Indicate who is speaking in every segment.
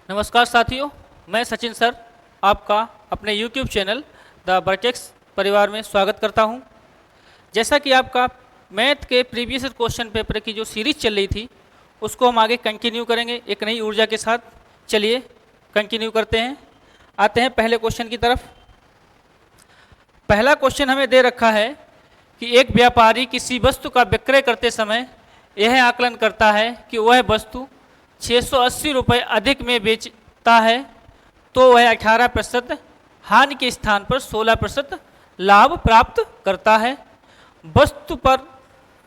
Speaker 1: नमस्कार साथियों, मैं सचिन सर आपका अपने YouTube चैनल द वर्टेक्स परिवार में स्वागत करता हूं। जैसा कि आपका मैथ के प्रीवियस क्वेश्चन पेपर की जो सीरीज चल रही थी उसको हम आगे कंटिन्यू करेंगे एक नई ऊर्जा के साथ। चलिए कंटिन्यू करते हैं, आते हैं पहले क्वेश्चन की तरफ। पहला क्वेश्चन हमें दे रखा है कि एक व्यापारी किसी वस्तु का विक्रय करते समय यह आकलन करता है कि वह वस्तु 680 रुपये अधिक में बेचता है तो वह 18% हानि के स्थान पर 16% लाभ प्राप्त करता है। वस्तु पर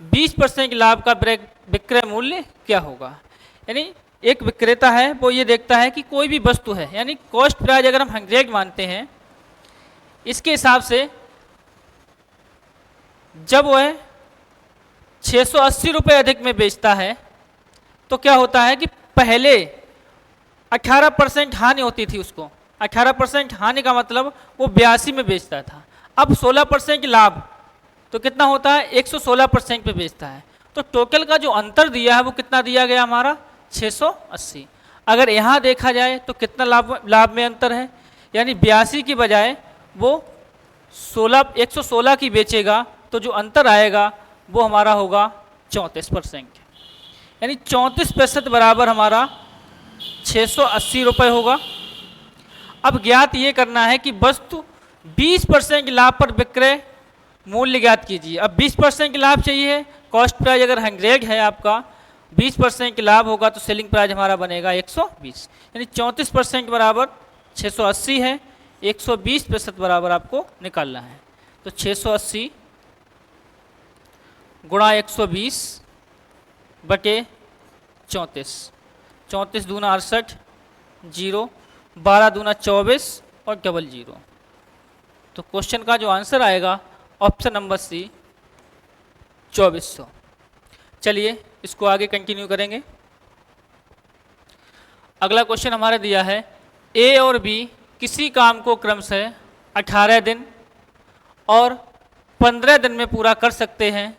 Speaker 1: 20% लाभ का विक्रय मूल्य क्या होगा। यानी एक विक्रेता है वो ये देखता है कि कोई भी वस्तु है, यानी कॉस्ट प्राइस अगर हम 100 मानते हैं, इसके हिसाब से जब वह 680 रुपये अधिक में बेचता है तो क्या होता है कि पहले 18% हानि होती थी उसको। 18% हानि का मतलब वो 82 में बेचता था। अब 16% लाभ तो कितना होता है, 116% पे बेचता है। तो टोटल का जो अंतर दिया है वो कितना दिया गया हमारा, 680। अगर यहाँ देखा जाए तो कितना लाभ में अंतर है, यानी 82 की बजाय वो 116 की बेचेगा तो जो अंतर आएगा वो हमारा होगा 34%, यानी 34% बराबर हमारा 680 रुपये होगा। अब ज्ञात ये करना है कि वस्तु 20% लाभ पर विक्रय मूल्य ज्ञात कीजिए। अब 20% लाभ चाहिए, कॉस्ट प्राइस अगर 100 है आपका, 20% लाभ होगा तो सेलिंग प्राइस हमारा बनेगा 120, यानी 34% बराबर 680 है, 120% बराबर आपको निकालना है। तो 680 गुणा 120 बटे 34, 34 दूना 68, 0, 12 दूना 24 और डबल 0। तो क्वेश्चन का जो आंसर आएगा ऑप्शन नंबर सी 2400। चलिए इसको आगे कंटिन्यू करेंगे। अगला क्वेश्चन हमारा दिया है ए और बी किसी काम को क्रमशः 18 दिन और 15 दिन में पूरा कर सकते हैं।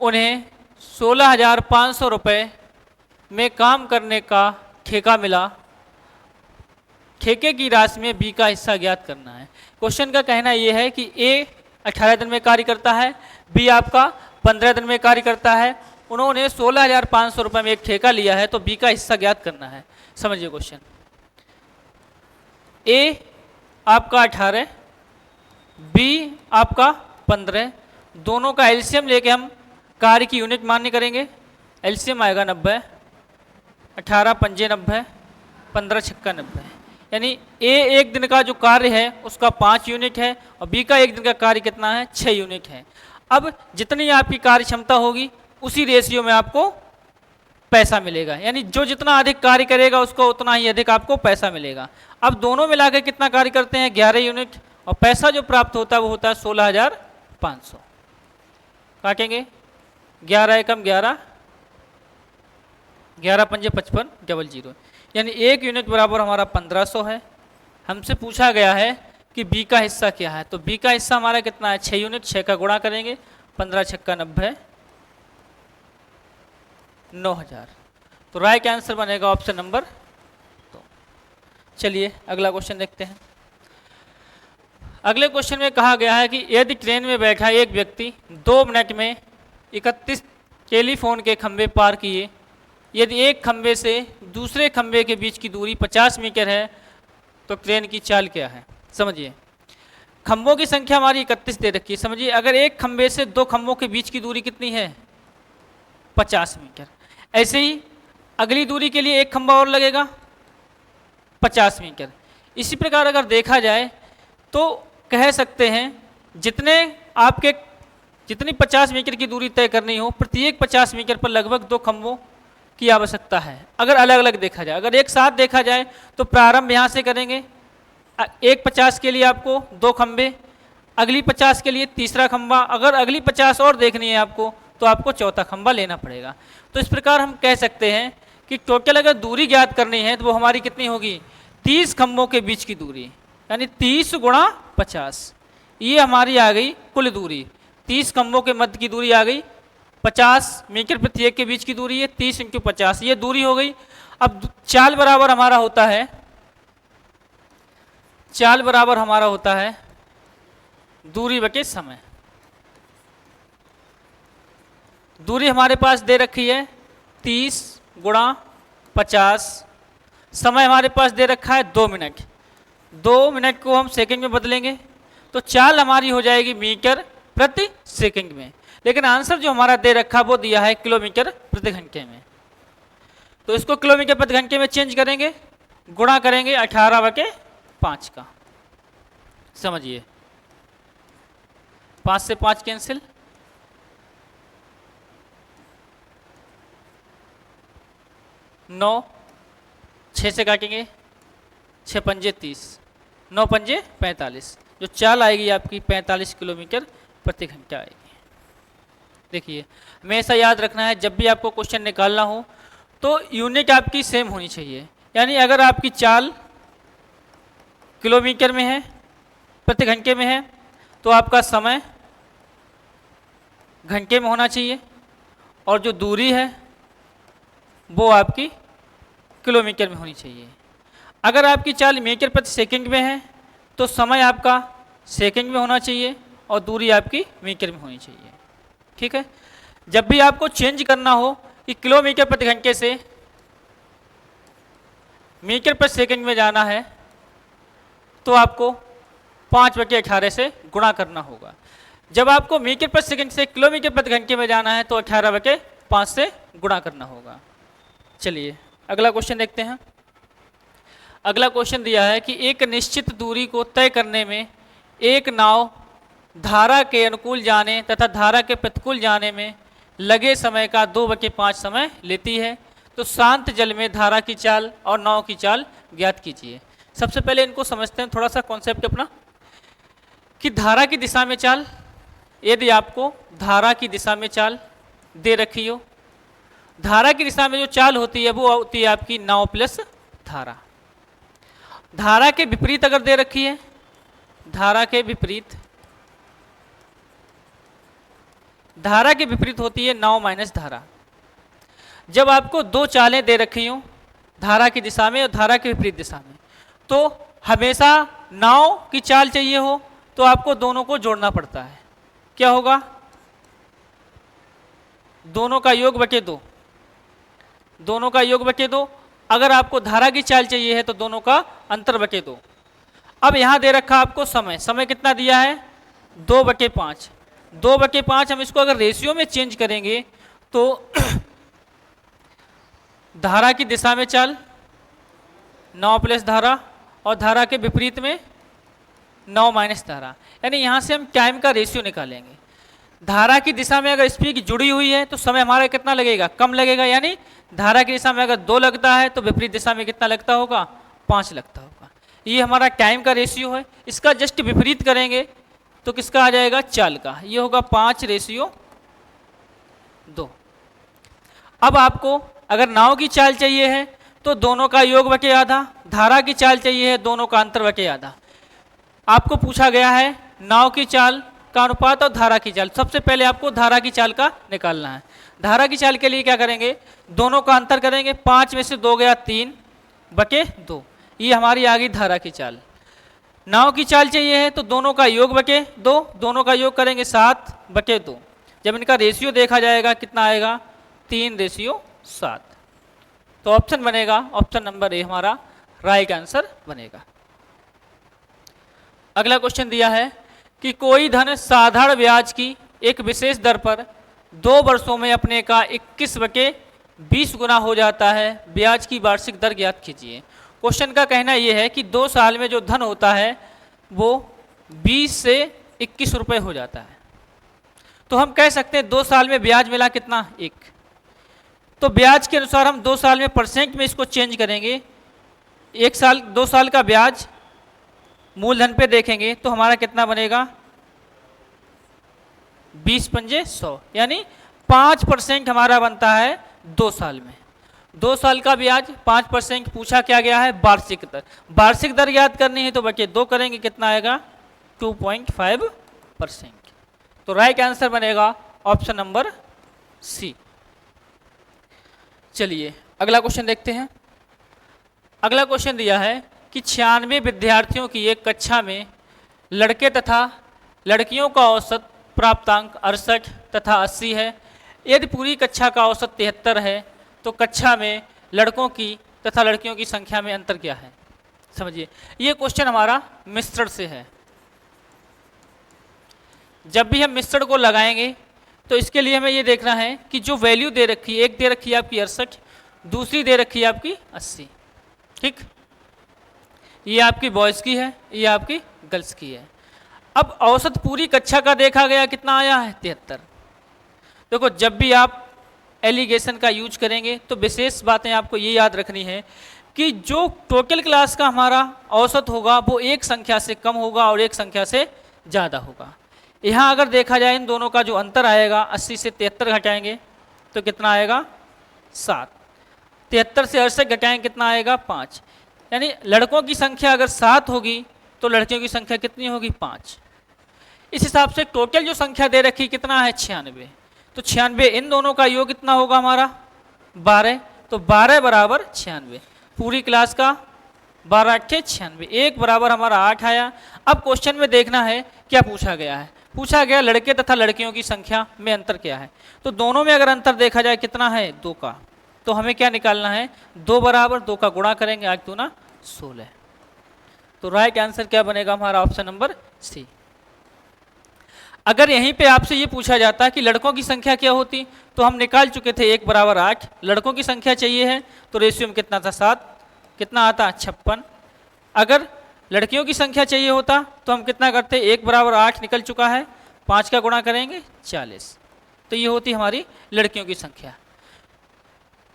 Speaker 1: उन्हें 16,500 रुपये में काम करने का ठेका मिला। ठेके की राशि में बी का हिस्सा ज्ञात करना है। क्वेश्चन का कहना यह है कि ए 18 दिन में कार्य करता है, बी आपका 15 दिन में कार्य करता है। उन्होंने 16,500 रुपये में एक ठेका लिया है तो बी का हिस्सा ज्ञात करना है। समझिए क्वेश्चन। ए आपका 18, बी आपका 15, दोनों का एलसीएम लेके हम कार्य की यूनिट मान्य करेंगे। एलसीएम आएगा 90, 18 पंजे 90, 15 छक्का 90, यानी ए एक दिन का जो कार्य है उसका 5 यूनिट है और बी का एक दिन का कार्य कितना है, 6 यूनिट है। अब जितनी आपकी कार्य क्षमता होगी उसी रेशियो में आपको पैसा मिलेगा, यानी जो जितना अधिक कार्य करेगा उसको उतना ही अधिक आपको पैसा मिलेगा। अब दोनों मिलाकर कितना कार्य करते हैं, 11 यूनिट, और पैसा जो प्राप्त होता है वो होता है 16,500। काटेंगे 11 एकम 11, 11 पंजे 55, डबल 0, यानी एक यूनिट बराबर हमारा 1500 है। हमसे पूछा गया है कि बी का हिस्सा क्या है, तो बी का हिस्सा हमारा कितना है, 6 यूनिट। 6 का गुणा करेंगे, 15 छक्का 90, 9,000। तो राइट आंसर बनेगा ऑप्शन नंबर 2। चलिए अगला क्वेश्चन देखते हैं। अगले क्वेश्चन में कहा गया है कि यदि ट्रेन में बैठा एक व्यक्ति 2 मिनट में 31 टेलीफोन के खंभे पार किए, यदि एक खंभे से दूसरे खंभे के बीच की दूरी 50 मीटर है तो ट्रेन की चाल क्या है। समझिए, खंभों की संख्या हमारी 31 दे रखी है। समझिए, अगर एक खंभे से 2 खंभों के बीच की दूरी कितनी है, 50 मीटर। ऐसे ही अगली दूरी के लिए एक खंभा और लगेगा 50 मीटर। इसी प्रकार अगर देखा जाए तो कह सकते हैं जितनी 50 मीटर की दूरी तय करनी हो, प्रत्येक 50 मीटर पर लगभग 2 खंभों की आवश्यकता है। अगर अलग अलग देखा जाए, अगर एक साथ देखा जाए तो प्रारंभ यहाँ से करेंगे, एक 50 के लिए आपको 2 खंभे, अगली 50 के लिए तीसरा खंभा, अगर अगली 50 और देखनी है आपको तो आपको चौथा खंभा लेना पड़ेगा। तो इस प्रकार हम कह सकते हैं कि टोटल अगर दूरी ज्ञात करनी है तो वो हमारी कितनी होगी, 30 खंभों के बीच की दूरी, यानी 30 गुणा 50, ये हमारी आ गई कुल दूरी। 30 खंभों के मध्य की दूरी आ गई 50 मीटर प्रत्येक के बीच की दूरी है, 30 × 50 ये दूरी हो गई। अब चाल बराबर हमारा होता है, चाल बराबर हमारा होता है दूरी बटे समय। दूरी हमारे पास दे रखी है 30 गुणा 50, समय हमारे पास दे रखा है 2 मिनट। 2 मिनट को हम सेकंड में बदलेंगे तो चाल हमारी हो जाएगी मीटर प्रति सेकंड में, लेकिन आंसर जो हमारा दे रखा वो दिया है किलोमीटर प्रति घंटे में। तो इसको किलोमीटर प्रति घंटे में चेंज करेंगे, गुणा करेंगे 18/5 का। समझिए 5 से 5 कैंसिल, 9, 6 से काटेंगे 6 पंजे 30, 9 पंजे 45, जो चाल आएगी आपकी 45 किलोमीटर प्रति घंटा आएगी। देखिए हमेशा याद रखना है जब भी आपको क्वेश्चन निकालना हो तो यूनिट आपकी सेम होनी चाहिए, यानी अगर आपकी चाल किलोमीटर में है प्रति घंटे में है तो आपका समय घंटे में होना चाहिए, और जो दूरी है वो आपकी किलोमीटर में होनी चाहिए। अगर आपकी चाल मीटर प्रति सेकंड में है तो समय आपका सेकंड में होना चाहिए और दूरी आपकी मीटर में होनी चाहिए। ठीक है, जब भी आपको चेंज करना हो कि किलोमीटर प्रति घंटे से मीटर प्रति सेकंड में जाना है तो आपको 5/18 से गुणा करना होगा। जब आपको मीटर प्रति सेकंड से किलोमीटर प्रति घंटे में जाना है तो 18/5 से गुणा करना होगा। चलिए अगला क्वेश्चन देखते हैं। अगला क्वेश्चन दिया है कि एक निश्चित दूरी को तय करने में एक नाव धारा के अनुकूल जाने तथा धारा के प्रतिकूल जाने में लगे समय का 2/5 समय लेती है, तो शांत जल में धारा की चाल और नाव की चाल ज्ञात कीजिए। सबसे पहले इनको समझते हैं थोड़ा सा कॉन्सेप्ट अपना, कि धारा की दिशा में चाल, यदि आपको धारा की दिशा में चाल दे रखी हो, धारा की दिशा में जो चाल होती है वो होती है आपकी नाव प्लस धारा। धारा के विपरीत अगर दे रखी है, धारा के विपरीत, धारा के विपरीत होती है नाव माइनस धारा। जब आपको दो चालें दे रखी हो धारा की दिशा में और धारा के विपरीत दिशा में, तो हमेशा नाव की चाल चाहिए हो तो आपको दोनों को जोड़ना पड़ता है। क्या होगा? दोनों का योग बटे 2, दोनों का योग बटे 2। अगर आपको धारा की चाल चाहिए है तो दोनों का अंतर बटे 2। अब यहां दे रखा आपको समय, समय कितना दिया है? 2/5। 2/5 हम इसको अगर रेशियो में चेंज करेंगे तो धारा की दिशा में चाल 9 प्लस धारा और धारा के विपरीत में 9 माइनस धारा, यानी यहां से हम टाइम का रेशियो निकालेंगे। धारा की दिशा में अगर स्पीड जुड़ी हुई है तो समय हमारा कितना लगेगा? कम लगेगा, यानी धारा की दिशा में अगर 2 लगता है तो विपरीत दिशा में कितना लगता होगा? 5 लगता होगा। ये हमारा टाइम का रेशियो है। इसका जस्ट विपरीत करेंगे तो किसका आ जाएगा? चाल का। ये होगा 5:2। अब आपको अगर नाव की चाल चाहिए है तो दोनों का योग बटे आधा, धारा की चाल चाहिए है दोनों का अंतर बटे आधा। आपको पूछा गया है नाव की चाल का अनुपात और धारा की चाल। सबसे पहले आपको धारा की चाल का निकालना है। धारा की चाल के लिए क्या करेंगे? दोनों का अंतर करेंगे, 5 में से 2 गया 3/2। ये हमारी आ गई धारा की चाल। नाव की चाल चाहिए है तो दोनों का योग बटे 2, दोनों का योग करेंगे 7/2। जब इनका रेशियो देखा जाएगा कितना आएगा? 3:7। तो ऑप्शन बनेगा, ऑप्शन नंबर ए हमारा राइट आंसर बनेगा। अगला क्वेश्चन दिया है कि कोई धन साधारण ब्याज की एक विशेष दर पर 2 वर्षों में अपने का 21/20 गुना हो जाता है, ब्याज की वार्षिक दर ज्ञात कीजिए। क्वेश्चन का कहना यह है कि 2 साल में जो धन होता है वो 20 से 21 रुपये हो जाता है। तो हम कह सकते हैं 2 साल में ब्याज मिला कितना? 1। तो ब्याज के अनुसार हम 2 साल में परसेंट में इसको चेंज करेंगे। 2 साल का ब्याज मूलधन पे देखेंगे तो हमारा कितना बनेगा? 20×100, यानी 5% हमारा बनता है 2 साल में। 2 साल का ब्याज 5%। पूछा क्या गया है? वार्षिक दर। वार्षिक दर याद करनी है तो बचे 2 करेंगे, कितना आएगा? 2.5%। तो राइट आंसर बनेगा ऑप्शन नंबर सी। चलिए अगला क्वेश्चन देखते हैं। अगला क्वेश्चन दिया है कि 96 विद्यार्थियों की एक कक्षा में लड़के तथा लड़कियों का औसत प्राप्तांक 68 तथा 80 है। यदि पूरी कक्षा का औसत 73 है तो कक्षा में लड़कों की तथा लड़कियों की संख्या में अंतर क्या है? समझिए, ये क्वेश्चन हमारा मिश्रण से है। जब भी हम मिश्रण को लगाएंगे तो इसके लिए हमें ये देखना है कि जो वैल्यू दे रखी है, एक दे रखी है आपकी 68, दूसरी दे रखी है आपकी 80। ठीक, ये आपकी बॉयज़ की है, ये आपकी गर्ल्स की है। अब औसत पूरी कक्षा का देखा गया कितना आया है? 73। देखो, जब भी आप एलिगेशन का यूज करेंगे तो विशेष बातें आपको ये याद रखनी है कि जो टोटल क्लास का हमारा औसत होगा वो एक संख्या से कम होगा और एक संख्या से ज़्यादा होगा। यहाँ अगर देखा जाए इन दोनों का जो अंतर आएगा, 80 से 73 घटाएंगे तो कितना आएगा? 7। 73 से 68 घटाएंगे कितना आएगा? 5। यानी लड़कों की संख्या अगर 7 होगी तो लड़कियों की संख्या कितनी होगी? 5। इस हिसाब से टोटल जो संख्या दे रखी कितना है? 96। तो 96 इन दोनों का योग कितना होगा हमारा? 12। तो 12 बराबर 96। पूरी क्लास का 12 8 96, एक बराबर हमारा 8 आया। अब क्वेश्चन में देखना है क्या पूछा गया है। पूछा गया लड़के तथा लड़कियों की संख्या में अंतर क्या है। तो दोनों में अगर अंतर देखा जाए कितना है? 2 का। तो हमें क्या निकालना है? 2 बराबर 2 का गुणा करेंगे, 8 दूना 16। तो राइट आंसर क्या बनेगा हमारा? Option number C. अगर यहीं पे आपसे ये पूछा जाता है कि लड़कों की संख्या क्या होती, तो हम निकाल चुके थे 1 बराबर 8। लड़कों की संख्या चाहिए है तो रेशियो में कितना था? 7। कितना आता? 56। अगर लड़कियों की संख्या चाहिए होता तो हम कितना करते? 1 बराबर 8 निकल चुका है, 5 का गुणा करेंगे 40। तो ये होती हमारी लड़कियों की संख्या।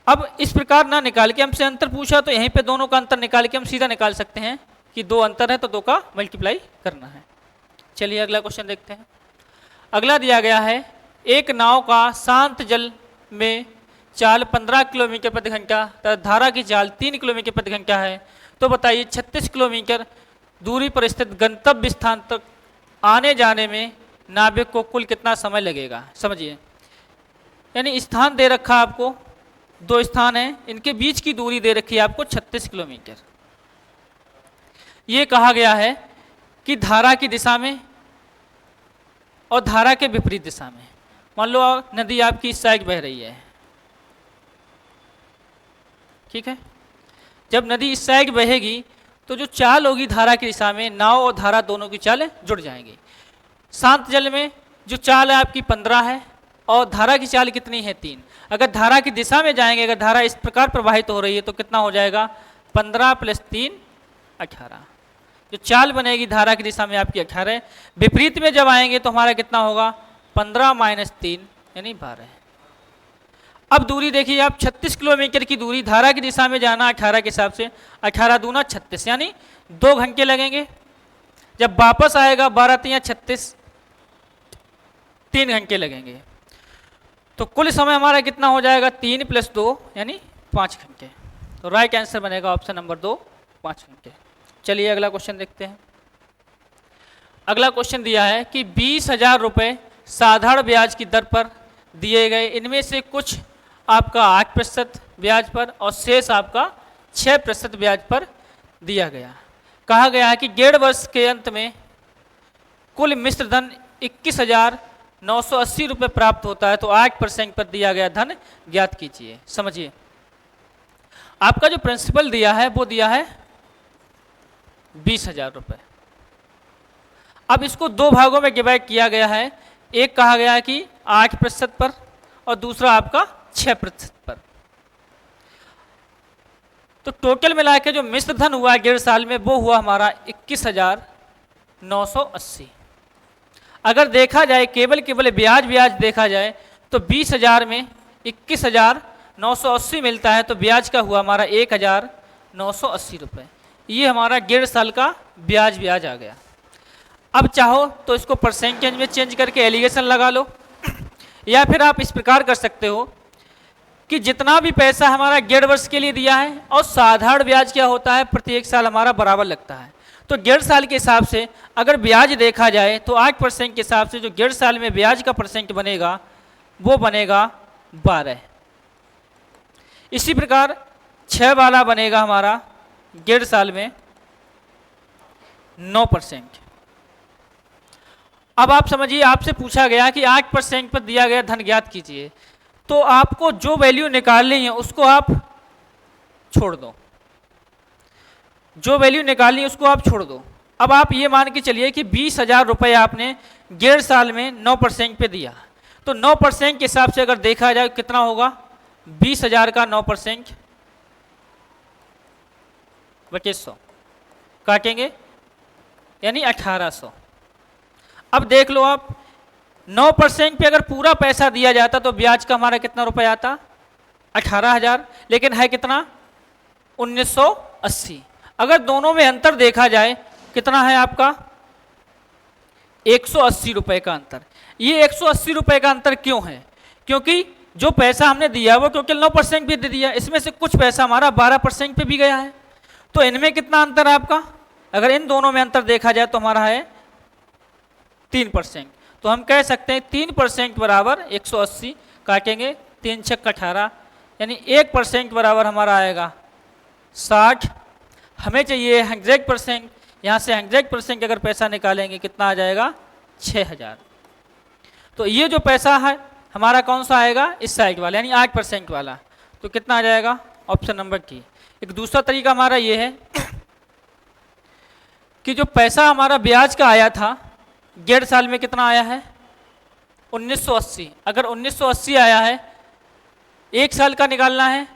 Speaker 1: अब इस प्रकार ना निकाल के हमसे अंतर पूछा तो यहीं पे दोनों का अंतर निकाल के हम सीधा निकाल सकते हैं कि 2 अंतर है तो 2 का मल्टीप्लाई करना है। चलिए अगला क्वेश्चन देखते हैं। अगला दिया गया है एक नाव का शांत जल में चाल 15 किलोमीटर प्रति घंटा तथा धारा की चाल 3 किलोमीटर प्रति घंटा है। तो बताइए 36 किलोमीटर दूरी पर स्थित गंतव्य स्थान तक आने जाने में नाविक को कुल कितना समय लगेगा? समझिए, यानी स्थान दे रखा आपको, 2 स्थान हैं, इनके बीच की दूरी दे रखी है आपको 36 किलोमीटर। ये कहा गया है कि धारा की दिशा में और धारा के विपरीत दिशा में। मान लो नदी आपकी इस साइड बह रही है, ठीक है। जब नदी इस साइड बहेगी तो जो चाल होगी धारा की दिशा में, नाव और धारा दोनों की चालें जुड़ जाएंगी। शांत जल में जो चाल है आपकी 15 है और धारा की चाल कितनी है? 3। अगर धारा की दिशा में जाएंगे, अगर धारा इस प्रकार प्रवाहित हो रही है तो कितना हो जाएगा? 15 + 3 18। जो चाल बनेगी धारा की दिशा में आपकी 18। विपरीत में जब आएंगे तो हमारा कितना होगा? 15 - 3 यानी 12। अब दूरी देखिए आप, 36 किलोमीटर की दूरी धारा की दिशा में जाना 18 के हिसाब से, 18 दूना 36 यानी 2 घंटे लगेंगे। जब वापस आएगा 12 × 3 = 36, 3 घंटे लगेंगे। तो कुल समय हमारा कितना हो जाएगा? 3 + 2 यानी 5 घंटे। तो राइट आंसर बनेगा ऑप्शन नंबर 2, 5 घंटे। चलिए अगला क्वेश्चन देखते हैं। अगला क्वेश्चन दिया है कि 20,000 रुपये साधारण ब्याज की दर पर दिए गए, इनमें से कुछ आपका 8% ब्याज पर और शेष आपका 6% ब्याज पर दिया गया। कहा गया है कि 1.5 वर्ष के अंत में कुल मिश्र धन 21,980 रुपये प्राप्त होता है, तो 8% पर दिया गया धन ज्ञात कीजिए। समझिए, आपका जो प्रिंसिपल दिया है वो दिया है 20,000 रुपये। अब इसको 2 भागों में डिवाइड किया गया है। एक कहा गया है कि 8% पर और दूसरा आपका 6% पर। तो टोटल मिला के जो मिश्र धन हुआ 1.5 साल में वो हुआ हमारा 21,980। अगर देखा जाए केवल ब्याज देखा जाए तो 20,000 में 21,980 मिलता है, तो ब्याज का हुआ हमारा 1,980 रुपये। ये हमारा 1.5 साल का ब्याज आ गया। अब चाहो तो इसको परसेंटेज में चेंज करके एलिगेशन लगा लो, या फिर आप इस प्रकार कर सकते हो कि जितना भी पैसा हमारा 1.5 वर्ष के लिए दिया है और साधारण ब्याज क्या होता है प्रत्येक साल हमारा बराबर लगता है, तो 1.5 साल के हिसाब से अगर ब्याज देखा जाए तो 8% के हिसाब से जो 1.5 साल में ब्याज का परसेंट बनेगा वो बनेगा 12। इसी प्रकार 6 वाला बनेगा हमारा 1.5 साल में 9%। अब आप समझिए, आपसे पूछा गया कि 8% पर दिया गया धन ज्ञात कीजिए, तो आपको जो वैल्यू निकालनी है उसको आप छोड़ दो, जो वैल्यू निकालनी है उसको आप छोड़ दो। अब आप ये मान के चलिए कि 20,000 रुपये आपने 1.5 साल में 9% पे दिया, तो 9% के हिसाब से अगर देखा जाए कितना होगा, 20,000 का 9% बटे 100 काटेंगे यानी 1800। अब देख लो आप, 9% पे अगर पूरा पैसा दिया जाता तो ब्याज का हमारा कितना रुपए आता, 18,000, लेकिन है कितना 1980। अगर दोनों में अंतर देखा जाए कितना है आपका, 180 रुपए का अंतर। ये 180 रुपए का अंतर क्यों है, क्योंकि जो पैसा हमने दिया वो क्योंकि 9% भी दे दिया, इसमें से कुछ पैसा हमारा 12% पे भी गया है। तो इनमें कितना अंतर है आपका, अगर इन दोनों में अंतर देखा जाए तो हमारा है 3%। तो हम कह सकते हैं 3% बराबर 180, काटेंगे 3 छक्का 18, यानी 1% बराबर हमारा आएगा 60। हमें चाहिए 100%, यहाँ से 100% अगर पैसा निकालेंगे कितना आ जाएगा, 6,000। तो ये जो पैसा है हमारा कौन सा आएगा, इस साइड वाला यानी 8% वाला, तो कितना आ जाएगा, ऑप्शन नंबर डी। एक दूसरा तरीका हमारा ये है कि जो पैसा हमारा ब्याज का आया था 1.5 साल में कितना आया है, 1980। अगर 1980 आया है, 1 साल का निकालना है,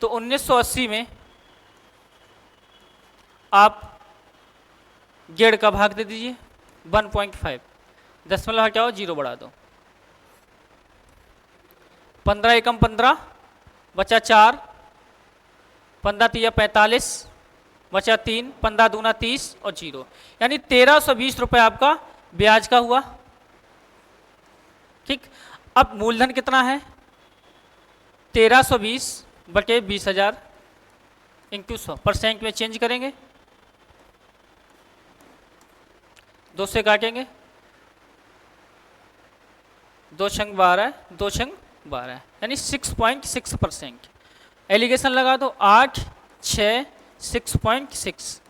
Speaker 1: तो 1980 में आप 1.5 का भाग दे दीजिए 1.5, दशमलव हटाओ 0 बढ़ा दो, 15 एकम 15 बचा 4, 15 तिया 45 बचा 3, 15 दूना 30 और 0, यानी 1320 रुपये आपका ब्याज का हुआ। ठीक, अब मूलधन कितना है, 1320 बटे 20,000 इंटू 100, परसेंट में चेंज करेंगे, 2 से काटेंगे, 2 छंग 12, 2 छंग 12, यानी 6.6%। एलिगेशन लगा दो, 8 6 6.6,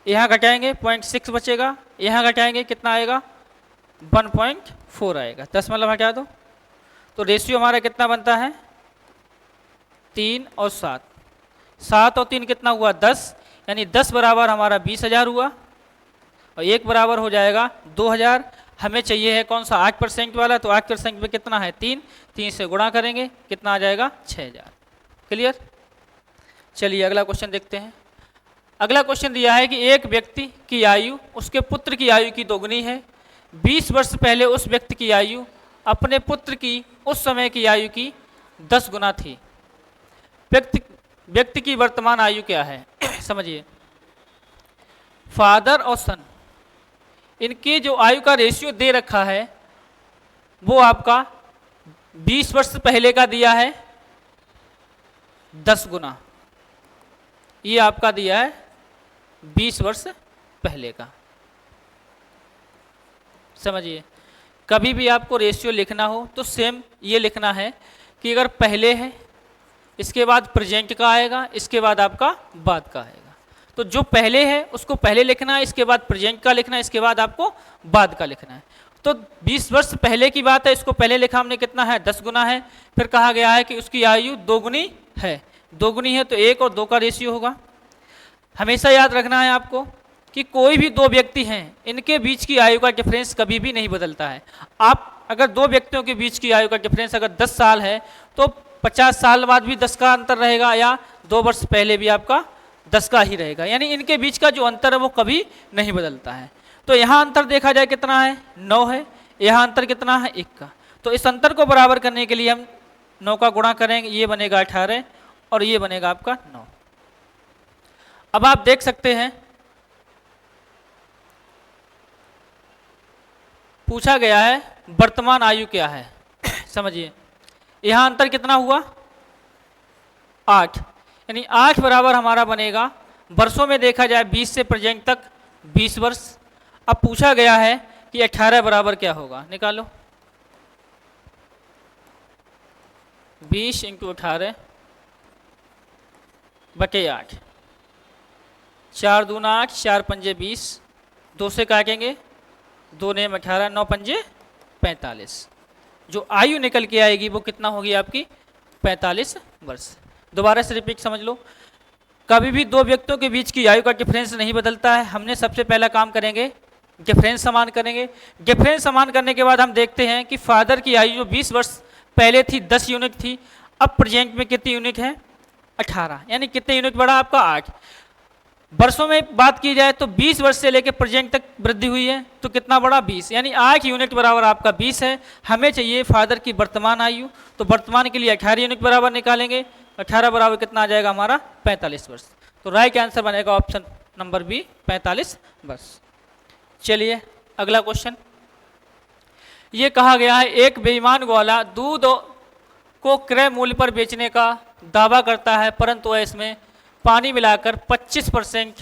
Speaker 1: यहाँ घटाएंगे 0.6 बचेगा, यहाँ घटाएंगे कितना आएगा, 1.4 आएगा, दशमलव हटा दो, तो रेशियो हमारा कितना बनता है, 3 और 7, 7 और 3 कितना हुआ, 10, यानी 10 बराबर हमारा 20,000 हुआ, और 1 बराबर हो जाएगा 2,000। हमें चाहिए है कौन सा, 8% वाला, तो 8% पे कितना है, 3, 3 से गुणा करेंगे कितना आ जाएगा, 6,000। क्लियर। चलिए अगला क्वेश्चन देखते हैं। अगला क्वेश्चन दिया है कि एक व्यक्ति की आयु उसके पुत्र की आयु की दोगुनी है, 20 वर्ष पहले उस व्यक्ति की आयु अपने पुत्र की उस समय की आयु की 10 गुना थी। व्यक्ति की वर्तमान आयु क्या है समझिए, फादर और सन, इनकी जो आयु का रेशियो दे रखा है वो आपका 20 वर्ष पहले का दिया है 10 गुना, ये आपका दिया है 20 वर्ष पहले का। समझिए, कभी भी आपको रेशियो लिखना हो तो सेम ये लिखना है कि अगर पहले है, इसके बाद प्रेजेंट का आएगा, इसके बाद आपका बाद का आएगा। तो जो पहले है उसको पहले लिखना है, इसके बाद प्रेजेंट का लिखना है, इसके बाद आपको बाद का लिखना है। तो 20 वर्ष पहले की बात है, इसको पहले लिखा हमने कितना है, 10 गुना है। फिर कहा गया है कि उसकी आयु 2 गुनी है, 2 गुनी है तो 1 और 2 का रेशियो होगा। हमेशा याद रखना है आपको कि कोई भी 2 व्यक्ति हैं, इनके बीच की आयु का डिफरेंस कभी भी नहीं बदलता है। आप अगर 2 व्यक्तियों के बीच की आयु का डिफरेंस अगर 10 साल है तो 50 साल बाद भी 10 का अंतर रहेगा, या 2 वर्ष पहले भी आपका 10 का ही रहेगा, यानी इनके बीच का जो अंतर है वो कभी नहीं बदलता है। तो यहाँ अंतर देखा जाए कितना है, 9 है, यहाँ अंतर कितना है, 1 का। तो इस अंतर को बराबर करने के लिए हम 9 का गुणा करेंगे, ये बनेगा 18 और ये बनेगा आपका 9। अब आप देख सकते हैं पूछा गया है वर्तमान आयु क्या है समझिए, यहाँ अंतर कितना हुआ, 8, यानी 8 बराबर हमारा बनेगा, वर्षों में देखा जाए 20 से प्रेजेंट तक 20 वर्ष। अब पूछा गया है कि 18 बराबर क्या होगा, निकालो, 20 × 18 बटे 8, 4 दूना 8, 4 पंजे 20, 2 से काटेंगे, 2 ने 18, 9 पंजे 45। जो आयु निकल के आएगी वो कितना होगी आपकी 45 वर्ष। दोबारा से रिपीट समझ लो, कभी भी दो व्यक्तियों के बीच की आयु का डिफरेंस नहीं बदलता है। हमने सबसे पहला काम करेंगे डिफरेंस समान करेंगे। डिफरेंस समान करने के बाद हम देखते हैं कि फादर की आयु जो 20 वर्ष पहले थी 10 यूनिट थी, अब प्रेजेंट में कितनी यूनिट है 18, यानी कितने यूनिट बढ़ा आपका 8। वर्षों में बात की जाए तो 20 वर्ष से लेकर प्रेजेंट तक वृद्धि हुई है, तो कितना बढ़ा 20, यानी 8 यूनिट बराबर आपका 20 है। हमें चाहिए फादर की वर्तमान आयु, तो वर्तमान के लिए 18 यूनिट बराबर निकालेंगे, 18 बराबर कितना आ जाएगा हमारा 45 वर्ष। तो राइट आंसर बनेगा ऑप्शन नंबर बी 45 वर्ष। चलिए अगला क्वेश्चन, ये कहा गया है एक बेईमान ग्वाला दूध को क्रय मूल्य पर बेचने का दावा करता है, परंतु वह इसमें पानी मिलाकर 25%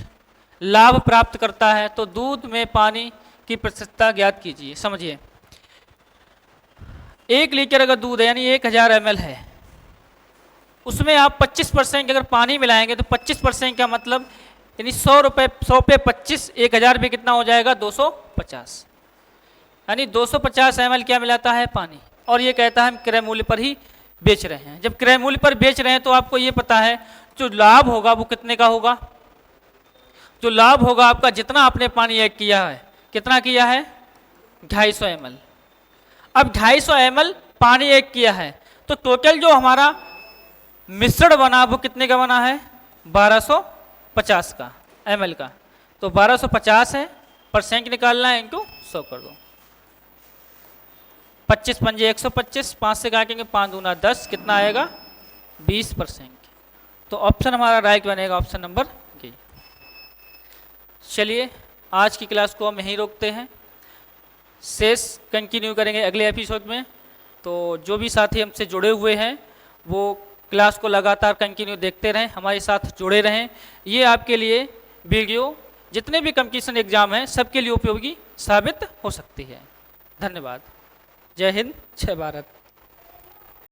Speaker 1: लाभ प्राप्त करता है, तो दूध में पानी की प्रतिशतता ज्ञात कीजिए। समझिए, 1 लीटर अगर दूध है यानी 1000 ml है, उसमें आप 25% अगर पानी मिलाएंगे तो 25% का मतलब यानी 100 रुपये, 100 पे 25, 1000 पे कितना हो जाएगा 250, यानी 250 ml क्या मिलाता है पानी। और ये कहता है हम क्रय मूल्य पर ही बेच रहे हैं। जब क्रय मूल्य पर बेच रहे हैं तो आपको ये पता है जो लाभ होगा वो कितने का होगा, जो लाभ होगा आपका जितना आपने पानी ऐड किया है, कितना किया है 250 ml। अब 250 ml पानी ऐड किया है तो टोटल जो हमारा मिश्रण बना वो कितने का बना है 1250 का ml का, तो 1250 है, परसेंट निकालना है इंटू 100 कर दो, 25 पंजे 125, 5 से काटेंगे 5 दूना 10, कितना आएगा 20%। तो ऑप्शन हमारा राइट बनेगा ऑप्शन नंबर डी। चलिए आज की क्लास को हम यहीं रोकते हैं, शेष कंटिन्यू करेंगे अगले एपिसोड में। तो जो भी साथी हमसे जुड़े हुए हैं वो क्लास को लगातार कंटिन्यू देखते रहें, हमारे साथ जुड़े रहें। ये आपके लिए वीडियो जितने भी कंपटीशन एग्जाम हैं सबके लिए उपयोगी साबित हो सकती है। धन्यवाद। जय हिंद, जय भारत।